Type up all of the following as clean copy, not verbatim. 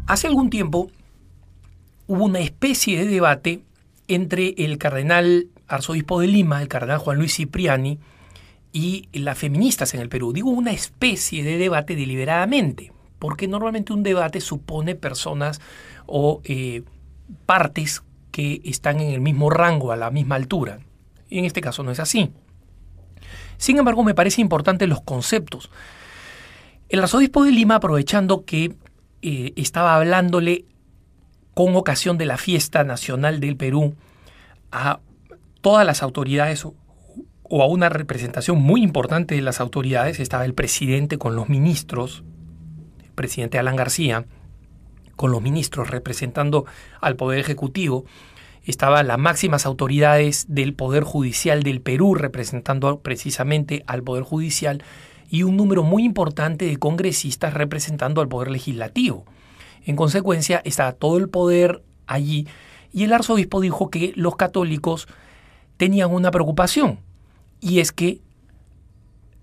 Hace algún tiempo hubo una especie de debate entre el cardenal arzobispo de Lima, el cardenal Juan Luis Cipriani, y las feministas en el Perú. Digo una especie de debate deliberadamente, porque normalmente un debate supone personas o partes que están en el mismo rango, a la misma altura. Y en este caso no es así. Sin embargo, me parece importante los conceptos. El arzobispo de Lima, aprovechando que estaba hablándole con ocasión de la fiesta nacional del Perú a todas las autoridades o a una representación muy importante de las autoridades, estaba el presidente con los ministros, el presidente Alan García, con los ministros representando al Poder Ejecutivo, estaban las máximas autoridades del Poder Judicial del Perú representando precisamente al Poder Judicial y un número muy importante de congresistas representando al Poder Legislativo. En consecuencia, estaba todo el poder allí y el arzobispo dijo que los católicos tenían una preocupación, y es que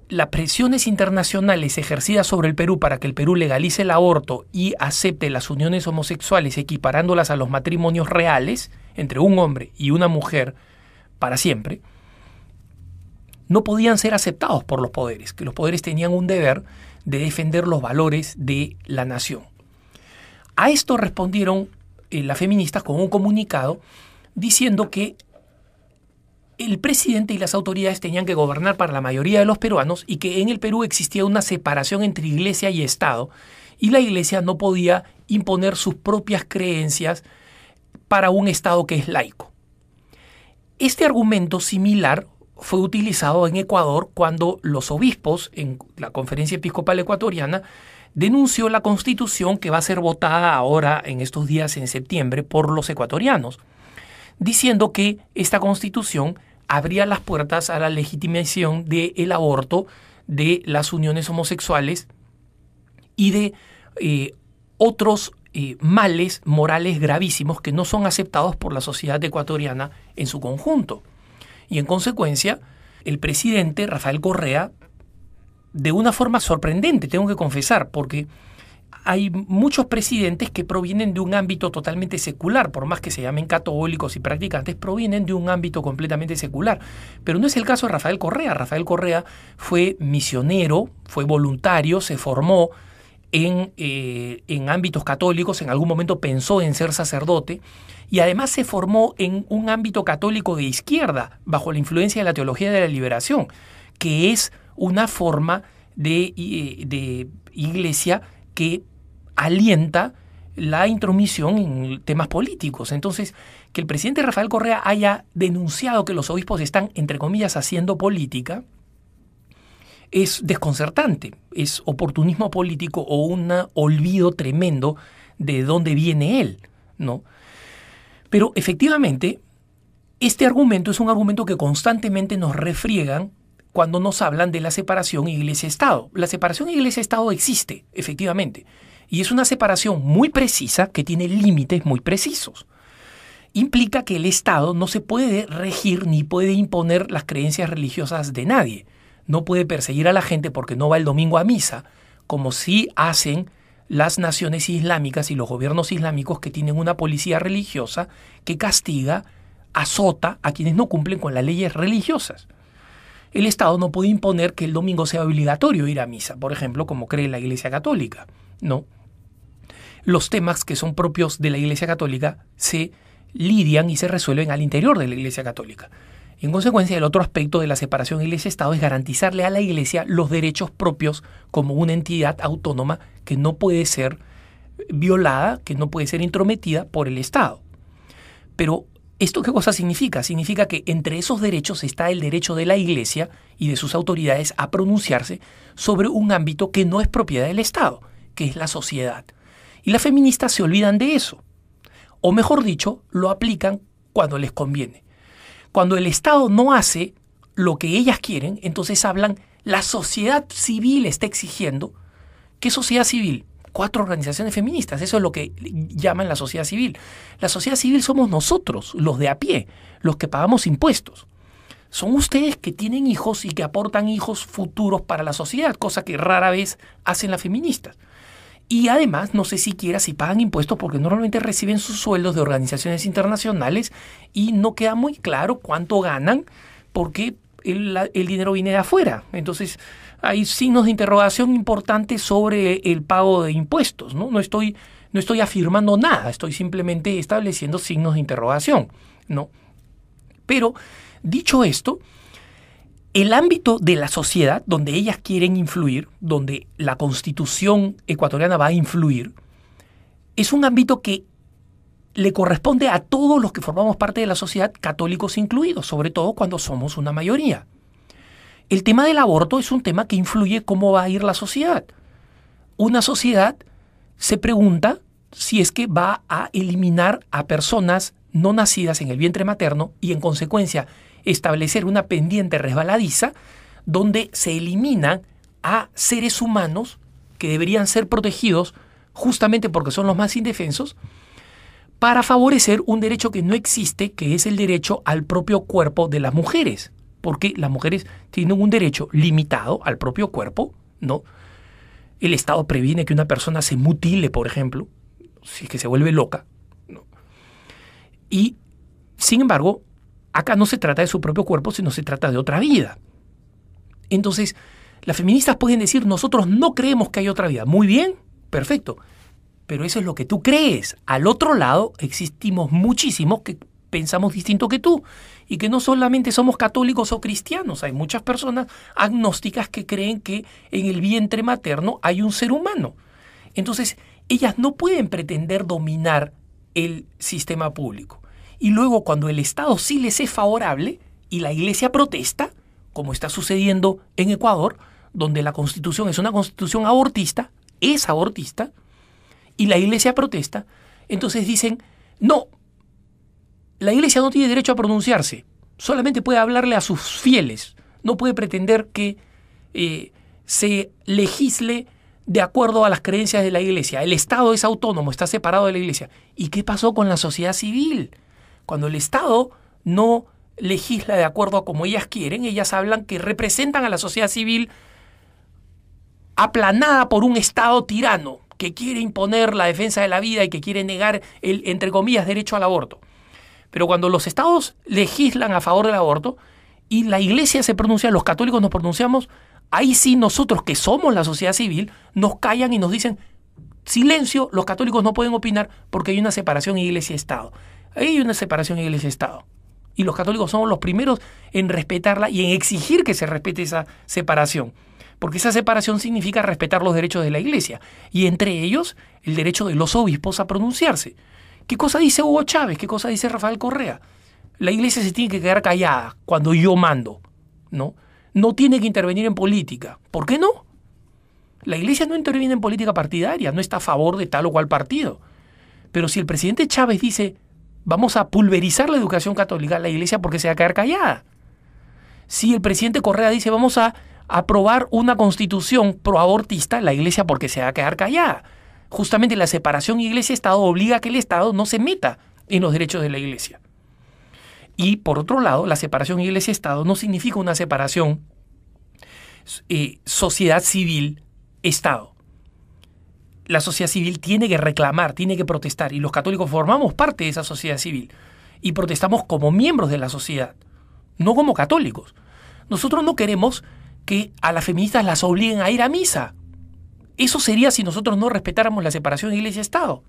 las presiones internacionales ejercidas sobre el Perú para que el Perú legalice el aborto y acepte las uniones homosexuales equiparándolas a los matrimonios reales entre un hombre y una mujer para siempre, no podían ser aceptados por los poderes, que los poderes tenían un deber de defender los valores de la nación. A esto respondieron las feministas con un comunicado diciendo que el presidente y las autoridades tenían que gobernar para la mayoría de los peruanos y que en el Perú existía una separación entre iglesia y Estado y la iglesia no podía imponer sus propias creencias para un Estado que es laico. Este argumento similar fue utilizado en Ecuador cuando los obispos en la Conferencia Episcopal Ecuatoriana denunció la Constitución que va a ser votada ahora en estos días en septiembre por los ecuatorianos, diciendo que esta Constitución abría las puertas a la legitimación del aborto, de las uniones homosexuales y de otros males morales gravísimos que no son aceptados por la sociedad ecuatoriana en su conjunto. Y en consecuencia, el presidente Rafael Correa, de una forma sorprendente, tengo que confesar, porque hay muchos presidentes que provienen de un ámbito totalmente secular, por más que se llamen católicos y practicantes, provienen de un ámbito completamente secular. Pero no es el caso de Rafael Correa. Rafael Correa fue misionero, fue voluntario, se formó en ámbitos católicos, en algún momento pensó en ser sacerdote y además se formó en un ámbito católico de izquierda, bajo la influencia de la teología de la liberación, que es una forma de iglesia que alienta la intromisión en temas políticos. Entonces, que el presidente Rafael Correa haya denunciado que los obispos están, entre comillas, haciendo política, es desconcertante, es oportunismo político o un olvido tremendo de dónde viene él, ¿no? Pero efectivamente, este argumento es un argumento que constantemente nos refriegan cuando nos hablan de la separación Iglesia-Estado. La separación Iglesia-Estado existe, efectivamente, y es una separación muy precisa que tiene límites muy precisos. Implica que el Estado no se puede regir ni puede imponer las creencias religiosas de nadie. No puede perseguir a la gente porque no va el domingo a misa, como sí hacen las naciones islámicas y los gobiernos islámicos que tienen una policía religiosa que castiga, azota a quienes no cumplen con las leyes religiosas. El Estado no puede imponer que el domingo sea obligatorio ir a misa, por ejemplo, como cree la Iglesia Católica. No. Los temas que son propios de la Iglesia Católica se lidian y se resuelven al interior de la Iglesia Católica. En consecuencia, el otro aspecto de la separación Iglesia-Estado es garantizarle a la Iglesia los derechos propios como una entidad autónoma que no puede ser violada, que no puede ser intrometida por el Estado. Pero, ¿esto qué cosa significa? Significa que entre esos derechos está el derecho de la Iglesia y de sus autoridades a pronunciarse sobre un ámbito que no es propiedad del Estado, que es la sociedad. Y las feministas se olvidan de eso. O mejor dicho, lo aplican cuando les conviene. Cuando el Estado no hace lo que ellas quieren, entonces hablan, la sociedad civil está exigiendo. ¿Qué sociedad civil? 4 organizaciones feministas, eso es lo que llaman la sociedad civil. La sociedad civil somos nosotros, los de a pie, los que pagamos impuestos. Son ustedes que tienen hijos y que aportan hijos futuros para la sociedad, cosa que rara vez hacen las feministas. Y además, no sé siquiera si pagan impuestos porque normalmente reciben sus sueldos de organizaciones internacionales y no queda muy claro cuánto ganan porque el dinero viene de afuera. Entonces, hay signos de interrogación importantes sobre el pago de impuestos, ¿no? No estoy afirmando nada, estoy simplemente estableciendo signos de interrogación, ¿no? Pero, dicho esto, el ámbito de la sociedad donde ellas quieren influir, donde la Constitución ecuatoriana va a influir, es un ámbito que le corresponde a todos los que formamos parte de la sociedad, católicos incluidos, sobre todo cuando somos una mayoría. El tema del aborto es un tema que influye cómo va a ir la sociedad. Una sociedad se pregunta si es que va a eliminar a personas no nacidas en el vientre materno y en consecuencia establecer una pendiente resbaladiza donde se eliminan a seres humanos que deberían ser protegidos justamente porque son los más indefensos para favorecer un derecho que no existe, que es el derecho al propio cuerpo de las mujeres, porque las mujeres tienen un derecho limitado al propio cuerpo, ¿no? El Estado previene que una persona se mutile, por ejemplo, si es que se vuelve loca, ¿no? Y, sin embargo, acá no se trata de su propio cuerpo, sino se trata de otra vida. Entonces, las feministas pueden decir, nosotros no creemos que hay otra vida. Muy bien, perfecto. Pero eso es lo que tú crees. Al otro lado existimos muchísimos que pensamos distinto que tú. Y que no solamente somos católicos o cristianos. Hay muchas personas agnósticas que creen que en el vientre materno hay un ser humano. Entonces, ellas no pueden pretender dominar el sistema público. Y luego cuando el Estado sí les es favorable y la Iglesia protesta, como está sucediendo en Ecuador, donde la Constitución es una constitución abortista, es abortista, y la Iglesia protesta, entonces dicen, no, la Iglesia no tiene derecho a pronunciarse, solamente puede hablarle a sus fieles, no puede pretender que se legisle de acuerdo a las creencias de la Iglesia. El Estado es autónomo, está separado de la Iglesia. ¿Y qué pasó con la sociedad civil? Cuando el Estado no legisla de acuerdo a como ellas quieren, ellas hablan que representan a la sociedad civil aplanada por un Estado tirano que quiere imponer la defensa de la vida y que quiere negar el, entre comillas, derecho al aborto. Pero cuando los Estados legislan a favor del aborto y la Iglesia se pronuncia, los católicos nos pronunciamos, ahí sí nosotros que somos la sociedad civil nos callan y nos dicen, silencio, los católicos no pueden opinar porque hay una separación Iglesia-Estado. Hay una separación Iglesia-Estado. Y los católicos somos los primeros en respetarla y en exigir que se respete esa separación. Porque esa separación significa respetar los derechos de la Iglesia. Y entre ellos, el derecho de los obispos a pronunciarse. ¿Qué cosa dice Hugo Chávez? ¿Qué cosa dice Rafael Correa? La Iglesia se tiene que quedar callada cuando yo mando, ¿no? No tiene que intervenir en política. ¿Por qué no? La Iglesia no interviene en política partidaria, no está a favor de tal o cual partido. Pero si el presidente Chávez dice, vamos a pulverizar la educación católica, la Iglesia, ¿por qué se va a quedar callada? Si el presidente Correa dice, vamos a aprobar una constitución proabortista, la Iglesia, ¿por qué se va a quedar callada? Justamente la separación Iglesia-Estado obliga a que el Estado no se meta en los derechos de la Iglesia. Y por otro lado, la separación Iglesia-Estado no significa una separación sociedad civil-Estado. La sociedad civil tiene que reclamar, tiene que protestar, y los católicos formamos parte de esa sociedad civil y protestamos como miembros de la sociedad, no como católicos. Nosotros no queremos que a las feministas las obliguen a ir a misa. Eso sería si nosotros no respetáramos la separación Iglesia-Estado.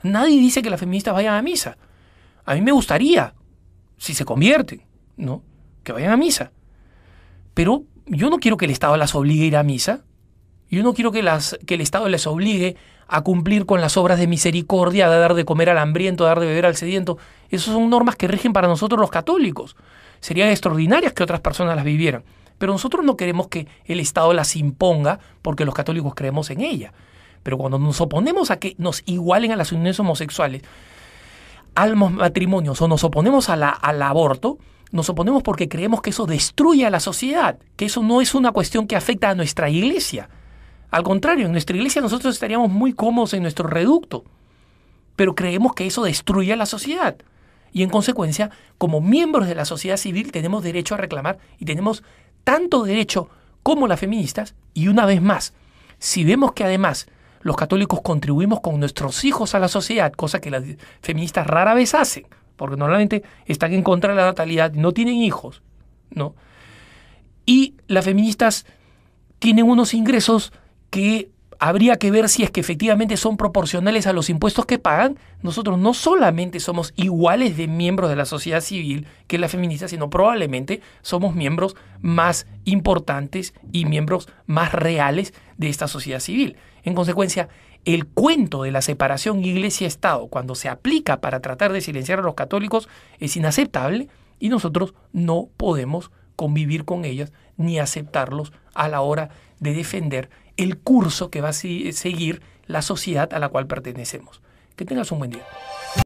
Nadie dice que las feministas vayan a misa. A mí me gustaría, si se convierten, ¿no?, que vayan a misa. Pero yo no quiero que el Estado las obligue a ir a misa. Yo no quiero que el Estado les obligue a cumplir con las obras de misericordia, a dar de comer al hambriento, a dar de beber al sediento. Esas son normas que rigen para nosotros los católicos. Serían extraordinarias que otras personas las vivieran. Pero nosotros no queremos que el Estado las imponga porque los católicos creemos en ella. Pero cuando nos oponemos a que nos igualen a las uniones homosexuales, a los matrimonios o nos oponemos al aborto, nos oponemos porque creemos que eso destruye a la sociedad, que eso no es una cuestión que afecta a nuestra iglesia. Al contrario, en nuestra iglesia nosotros estaríamos muy cómodos en nuestro reducto, pero creemos que eso destruye a la sociedad. Y en consecuencia, como miembros de la sociedad civil tenemos derecho a reclamar y tenemos tanto derecho como las feministas. Y una vez más, si vemos que además los católicos contribuimos con nuestros hijos a la sociedad, cosa que las feministas rara vez hacen, porque normalmente están en contra de la natalidad, no tienen hijos, ¿no? Y las feministas tienen unos ingresos que habría que ver si es que efectivamente son proporcionales a los impuestos que pagan. Nosotros no solamente somos iguales de miembros de la sociedad civil que las feministas, sino probablemente somos miembros más importantes y miembros más reales de esta sociedad civil. En consecuencia, el cuento de la separación iglesia-estado, cuando se aplica para tratar de silenciar a los católicos, es inaceptable y nosotros no podemos convivir con ellas ni aceptarlos a la hora de defender el curso que va a seguir la sociedad a la cual pertenecemos. Que tengas un buen día.